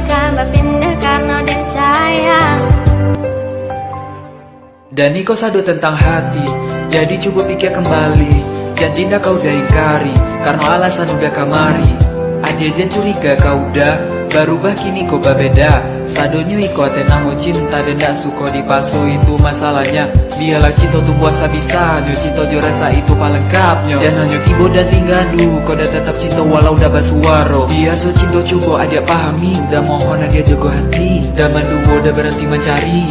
kan berpindah karena dan sayang. Dan Niko sado tentang hati, jadi coba pikir kembali. Janji ndak kau udah ingkari, karena alasan udah kamari. Adia jan curiga kau udah berubah kini kau berbeda. Sadonyo iko tenang mau cinta dan ndak suka dipaso itu masalahnya. Dialah cinta tuh puasa bisa, nyo cinta jo rasa itu palengkapnya. Dan hanya tibo dan tinggal kau dah tetap cinta walau udah basuaro. Dia so cinta coba adia pahami, udah mohon adia jago hati. Dan menduo udah berhenti mencari.